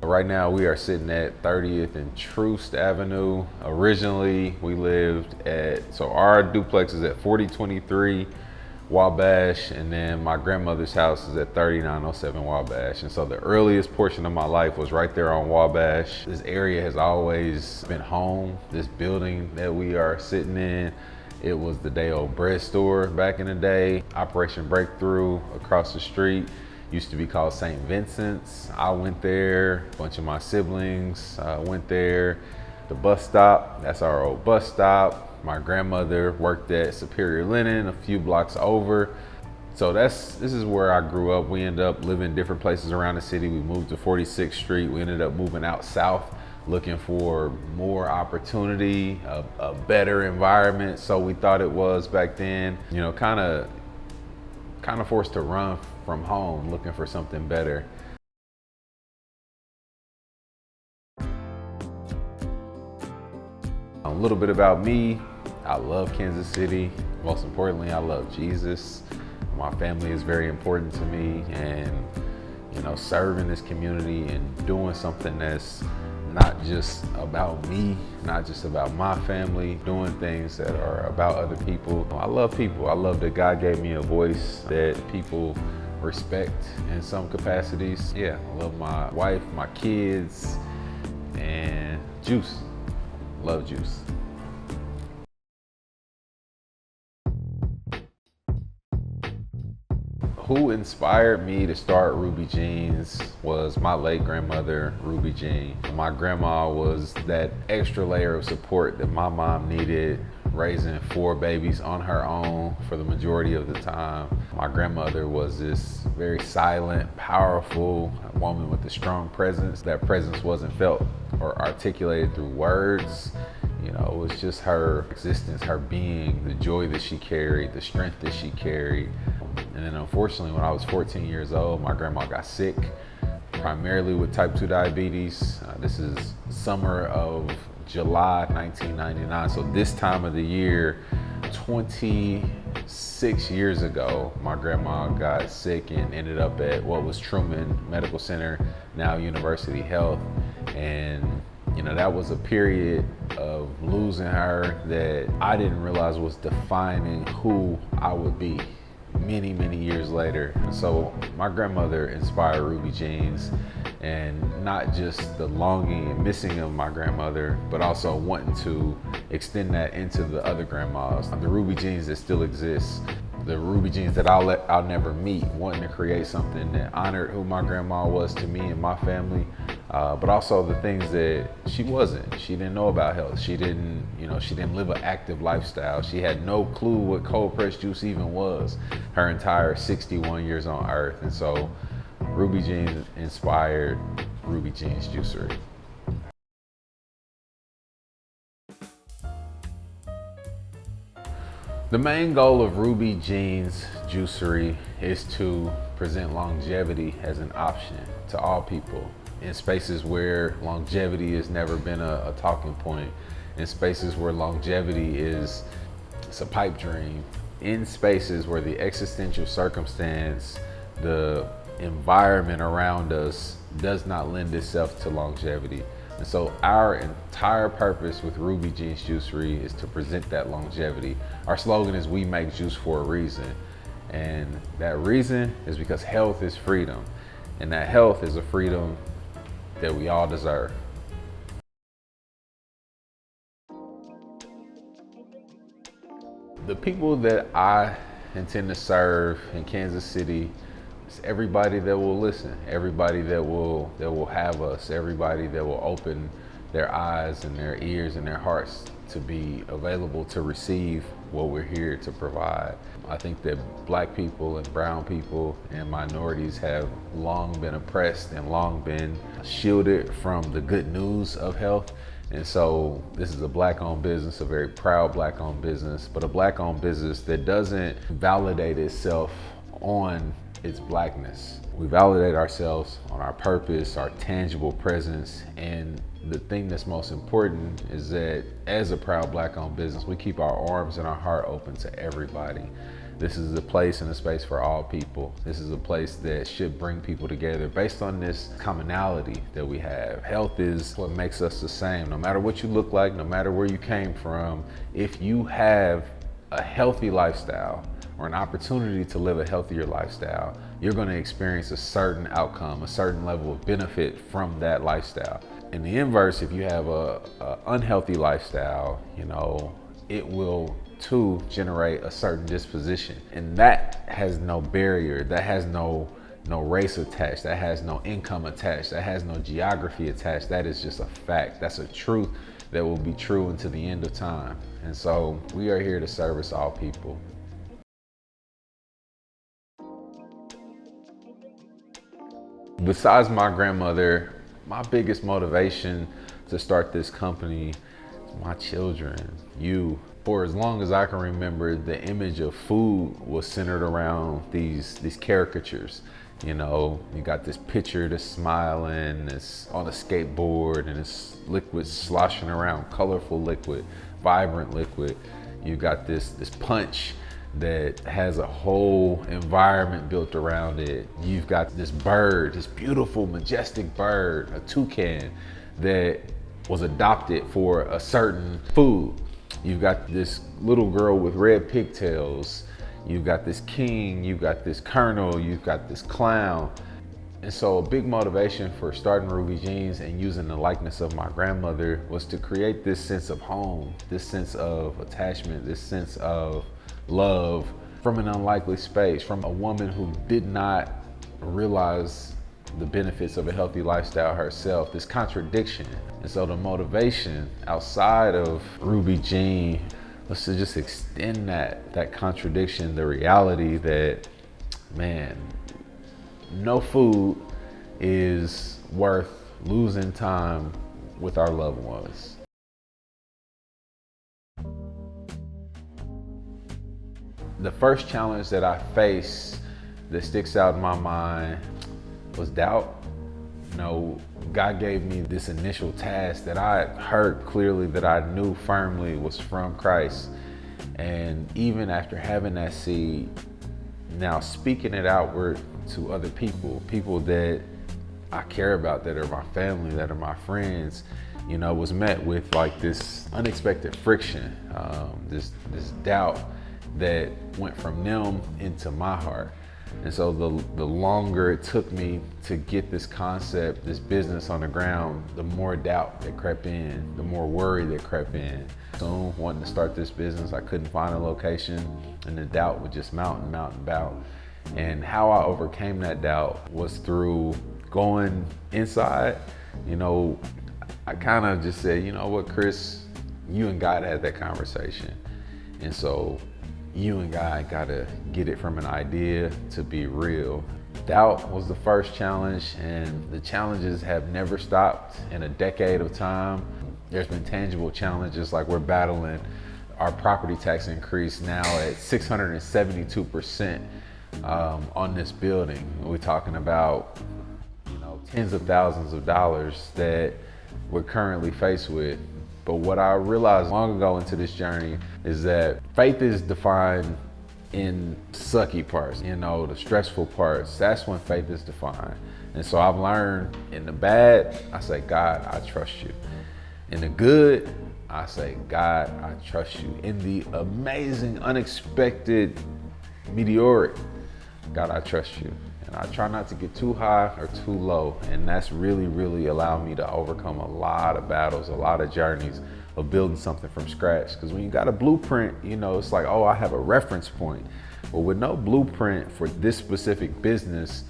Right now we are sitting at 30th and Troost Avenue. Originally we lived so our duplex is at 4023 Wabash, and then my grandmother's house is at 3907 Wabash. And so the earliest portion of my life was right there on Wabash. This area has always been home. This building that we are sitting in, it was the day old bread store back in the day. Operation Breakthrough across the street used to be called St. Vincent's. I went there, a bunch of my siblings went there. The bus stop, that's our old bus stop. My grandmother worked at Superior Linen a few blocks over. So this is where I grew up. We ended up living different places around the city. We moved to 46th Street. We ended up moving out south, looking for more opportunity, a better environment. So we thought it was back then, you know, kind of forced to run from home, looking for something better. A little bit about me. I love Kansas City. Most importantly, I love Jesus. My family is very important to me, and you know, serving this community and doing something that's not just about me, not just about my family, doing things that are about other people. I love people. I love that God gave me a voice that people respect in some capacities. Yeah, I love my wife, my kids, and Juice. Love Juice. Who inspired me to start Ruby Jeans was my late grandmother, Ruby Jean. My grandma was that extra layer of support that my mom needed, raising 4 babies on her own for the majority of the time. My grandmother was this very silent, powerful woman with a strong presence. That presence wasn't felt or articulated through words. You know, it was just her existence, her being, the joy that she carried, the strength that she carried. And then unfortunately, when I was 14 years old, my grandma got sick, primarily with type 2 diabetes. This is summer of July 1999. So this time of the year, 26 years ago, my grandma got sick and ended up at what was Truman Medical Center, now University Health. And you know, that was a period of losing her that I didn't realize was defining who I would be many, many years later. So my grandmother inspired Ruby Jeans, and not just the longing and missing of my grandmother, but also wanting to extend that into the other grandmas. The Ruby Jeans that still exist, the Ruby Jeans that I'll never meet, wanting to create something that honored who my grandma was to me and my family, but also the things that she wasn't. She didn't know about health. She didn't live an active lifestyle. She had no clue what cold pressed juice even was her entire 61 years on earth. And so Ruby Jeans inspired Ruby Jeans Juicery. The main goal of Ruby Jeans Juicery is to present longevity as an option to all people in spaces where longevity has never been a talking point, in spaces where longevity is a pipe dream, in spaces where the existential circumstance, the environment around us does not lend itself to longevity. And so our entire purpose with Ruby Jeans Juicery is to present that longevity. Our slogan is "We make juice for a reason." And that reason is because health is freedom. And that health is a freedom that we all deserve. The people that I intend to serve in Kansas City, it's everybody that will listen, everybody that will have us, everybody that will open their eyes and their ears and their hearts to be available to receive what we're here to provide. I think that Black people and brown people and minorities have long been oppressed and long been shielded from the good news of health. And so this is a Black-owned business, a very proud Black-owned business, but a Black-owned business that doesn't validate itself on it's Blackness. We validate ourselves on our purpose, our tangible presence, and the thing that's most important is that as a proud Black-owned business, we keep our arms and our heart open to everybody. This is a place and a space for all people. This is a place that should bring people together based on this commonality that we have. Health is what makes us the same. No matter what you look like, no matter where you came from, if you have a healthy lifestyle or an opportunity to live a healthier lifestyle, you're going to experience a certain outcome, a certain level of benefit from that lifestyle. In the inverse, if you have a unhealthy lifestyle, it will too generate a certain disposition, and that has no barrier, that has no race attached, that has no income attached, that has no geography attached. That is just a fact. That's a truth that will be true until the end of time. And so we are here to service all people. Besides my grandmother, my biggest motivation to start this company is my children, you. For as long as I can remember, the image of food was centered around these caricatures. You got this picture that's smiling, that's on a skateboard, and it's liquid sloshing around, colorful liquid, vibrant liquid. You got this punch that has a whole environment built around it. You've got this bird, this beautiful, majestic bird, a toucan that was adopted for a certain food. You've got this little girl with red pigtails. You've got this king, you've got this colonel, you've got this clown. And so a big motivation for starting Ruby Jeans and using the likeness of my grandmother was to create this sense of home, this sense of attachment, this sense of love from an unlikely space, from a woman who did not realize the benefits of a healthy lifestyle herself, this contradiction. And so the motivation outside of Ruby Jean was to just extend that contradiction, the reality that, man, no food is worth losing time with our loved ones. The first challenge that I faced that sticks out in my mind was doubt. God gave me this initial task that I heard clearly, that I knew firmly was from Christ. And even after having that seed, now speaking it outward to other people that I care about, that are my family, that are my friends, was met with like this unexpected friction, this doubt that went from them into my heart. And so the longer it took me to get this concept, this business on the ground, the more doubt that crept in, the more worry that crept in. Soon, wanting to start this business, I couldn't find a location, and the doubt would just mount and mount and mount. And how I overcame that doubt was through going inside. I kind of just said, you know what, Chris, you and God had that conversation. And so you and God gotta get it from an idea to be real. Doubt was the first challenge, and the challenges have never stopped in a decade of time. There's been tangible challenges, like we're battling our property tax increase now at 672% on this building. We're talking about tens of thousands of dollars that we're currently faced with. But what I realized long ago into this journey is that faith is defined in sucky parts, the stressful parts. That's when faith is defined. And so I've learned, in the bad, I say, God, I trust you. In the good, I say, God, I trust you. In the amazing, unexpected, meteoric, God, I trust you. And I try not to get too high or too low. And that's really, really allowed me to overcome a lot of battles, a lot of journeys of building something from scratch. Because when you got a blueprint, it's like, oh, I have a reference point. But with no blueprint for this specific business,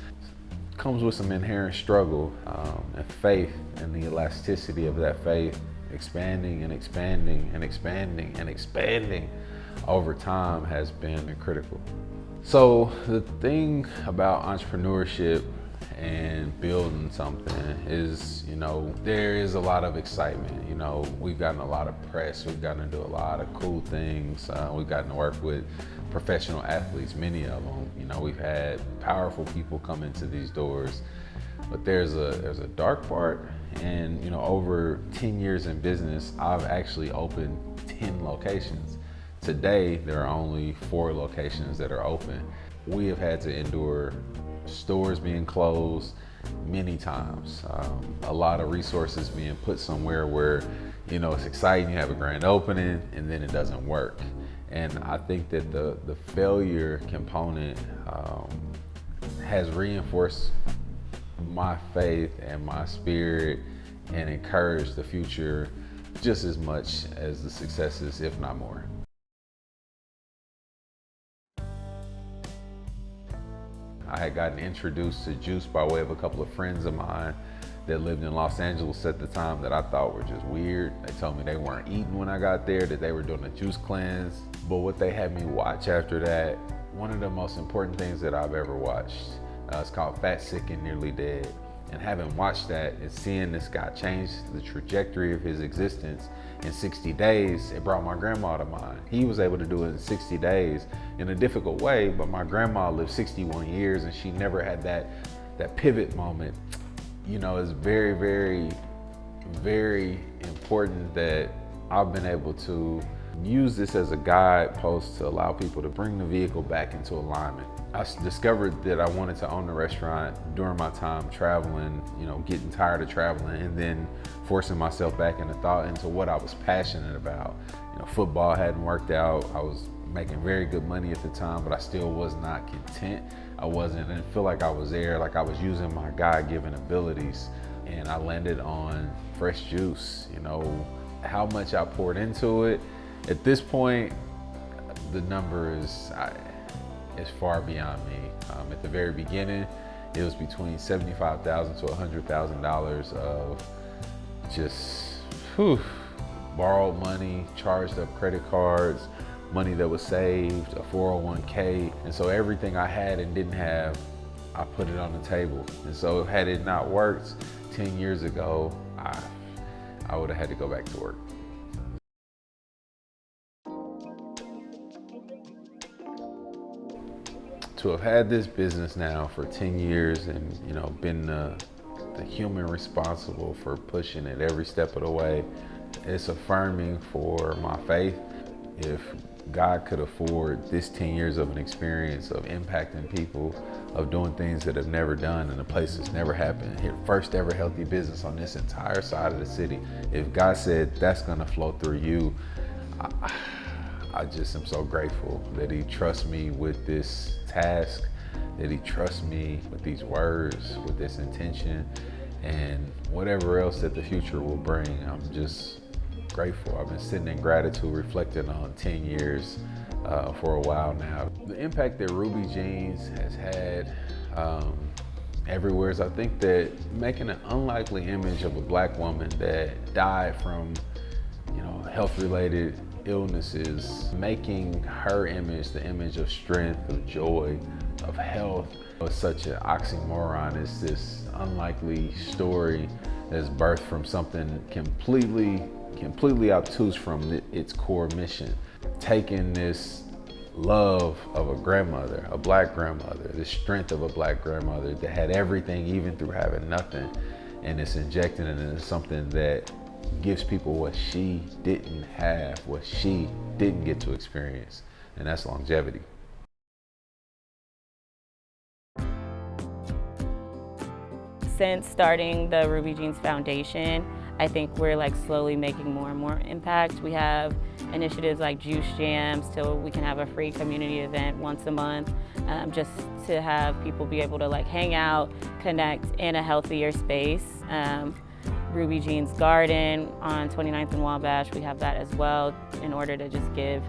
comes with some inherent struggle and faith, and the elasticity of that faith expanding and expanding and expanding and expanding over time has been critical. So the thing about entrepreneurship and building something is, there is a lot of excitement. We've gotten a lot of press, we've gotten to do a lot of cool things. We've gotten to work with professional athletes, many of them. We've had powerful people come into these doors, but there's a dark part. And over 10 years in business, I've actually opened 10 locations. Today, there are only 4 locations that are open. We have had to endure stores being closed many times, a lot of resources being put somewhere where, it's exciting, you have a grand opening, and then it doesn't work. And I think that the failure component has reinforced my faith and my spirit and encouraged the future just as much as the successes, if not more. I had gotten introduced to juice by way of a couple of friends of mine that lived in Los Angeles at the time that I thought were just weird. They told me they weren't eating when I got there, that they were doing a juice cleanse. But what they had me watch after that, one of the most important things that I've ever watched, it's called Fat, Sick, and Nearly Dead. And having watched that and seeing this guy change the trajectory of his existence in 60 days, it brought my grandma to mind. He was able to do it in 60 days in a difficult way, but my grandma lived 61 years and she never had that pivot moment. It's very, very, very important that I've been able to use this as a guidepost to allow people to bring the vehicle back into alignment. I discovered that I wanted to own a restaurant during my time traveling, getting tired of traveling and then forcing myself back into thought into what I was passionate about. Football hadn't worked out. I was making very good money at the time, but I still was not content. I didn't feel like I was there, like I was using my God-given abilities. And I landed on fresh juice. How much I poured into it. At this point, the number is far beyond me. At the very beginning, it was between $75,000 to $100,000 of just borrowed money, charged up credit cards, money that was saved, a 401k. And so everything I had and didn't have, I put it on the table. And so had it not worked 10 years ago, I would have had to go back to work. To have had this business now for 10 years and been the human responsible for pushing it every step of the way, it's affirming for my faith. If God could afford this 10 years of an experience of impacting people, of doing things that have never done in a place that's never happened, here, first ever healthy business on this entire side of the city, if God said that's gonna flow through you, I just am so grateful that He trusts me with this task, that He trusts me with these words, with this intention, and whatever else that the future will bring. I'm just grateful. I've been sitting in gratitude, reflecting on 10 years for a while now. The impact that Ruby Jeans has had everywhere is, I think, that making an unlikely image of a Black woman that died from health-related illnesses, making her image the image of strength, of joy, of health, was such an oxymoron. It's this unlikely story that's birthed from something completely obtuse from its core mission. Taking this love of a grandmother, a Black grandmother, the strength of a Black grandmother that had everything even through having nothing, and it's injecting it into something that gives people what she didn't have, what she didn't get to experience, and that's longevity. Since starting the Ruby Jeans Foundation, I think we're slowly making more and more impact. We have initiatives like Juice Jams, so we can have a free community event once a month, just to have people be able to hang out, connect in a healthier space. Ruby Jeans Garden on 29th and Wabash, we have that as well, in order to just give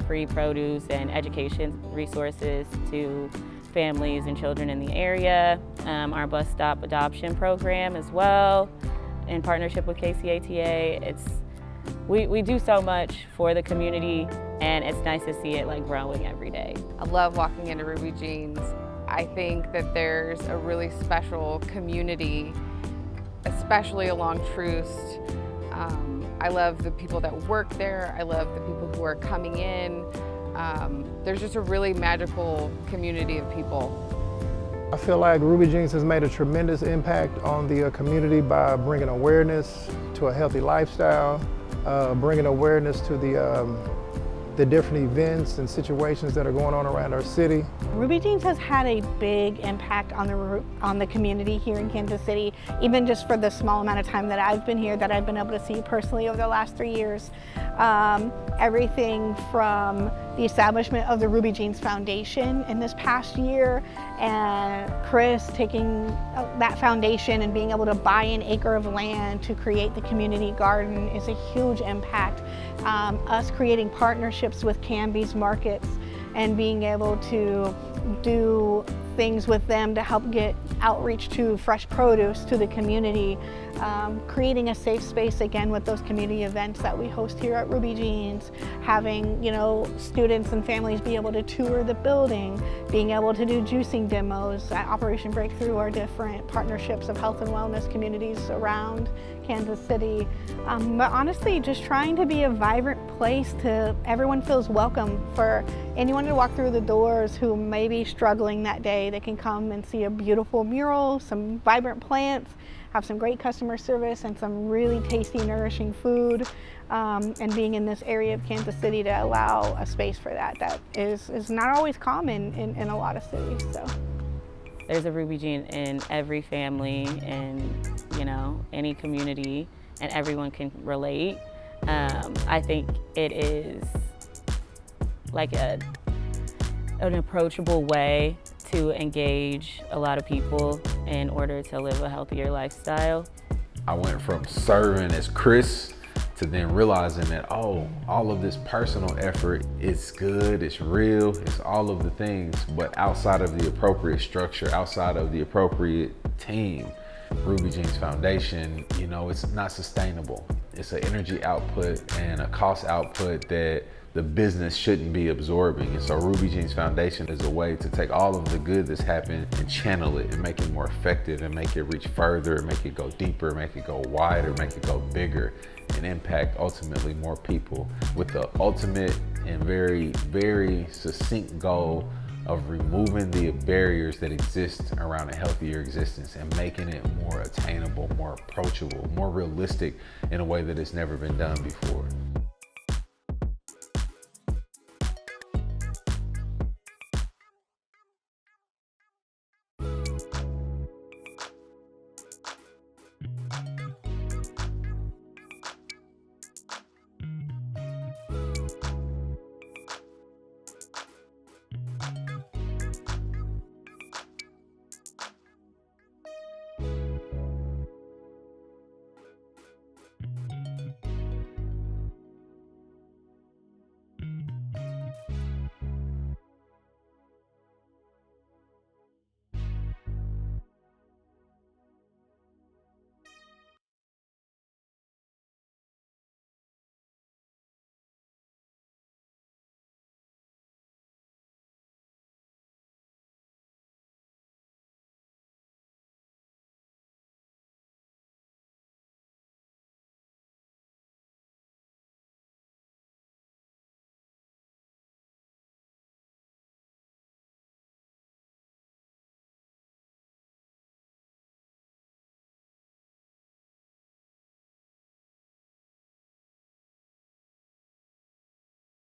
free produce and education resources to families and children in the area. Our bus stop adoption program as well, in partnership with KCATA. We do so much for the community, and it's nice to see it growing every day. I love walking into Ruby Jeans. I think that there's a really special community, especially along Troost. I love the people that work there. I love the people who are coming in. There's just a really magical community of people. I feel like Ruby Jeans has made a tremendous impact on the community by bringing awareness to a healthy lifestyle, bringing awareness to the different events and situations that are going on around our city. Ruby Jeans has had a big impact on the community here in Kansas City, even just for the small amount of time that I've been here, that I've been able to see personally over the last 3 years. Everything from the establishment of the Ruby Jeans Foundation in this past year, and Chris taking that foundation and being able to buy an acre of land to create the community garden is a huge impact. Us creating partnerships with Canby's markets and being able to do things with them to help get outreach to fresh produce to the community, creating a safe space again with those community events that we host here at Ruby Jeans, having students and families be able to tour the building, being able to do juicing demos at Operation Breakthrough, or different partnerships of health and wellness communities around Kansas City. But honestly, just trying to be a vibrant place to everyone feels welcome. For anyone to walk through the doors who may be struggling that day, they can come and see a beautiful mural, some vibrant plants, have some great customer service, and some really tasty, nourishing food. And being in this area of Kansas City to allow a space for that is not always common in a lot of cities. So There's a Ruby Jean in every family and any community, and everyone can relate. I think it is like an approachable way to engage a lot of people in order to live a healthier lifestyle. I went from serving as Chris to then realizing that, all of this personal effort, it's good, it's real, it's all of the things, but outside of the appropriate structure, outside of the appropriate team, Ruby Jeans Foundation, it's not sustainable. It's an energy output and a cost output that the business shouldn't be absorbing. And so Ruby Jeans Foundation is a way to take all of the good that's happened and channel it and make it more effective and make it reach further, make it go deeper, make it go wider, make it go bigger, and impact ultimately more people, with the ultimate and very, very succinct goal of removing the barriers that exist around a healthier existence and making it more attainable, more approachable, more realistic in a way that it's never been done before.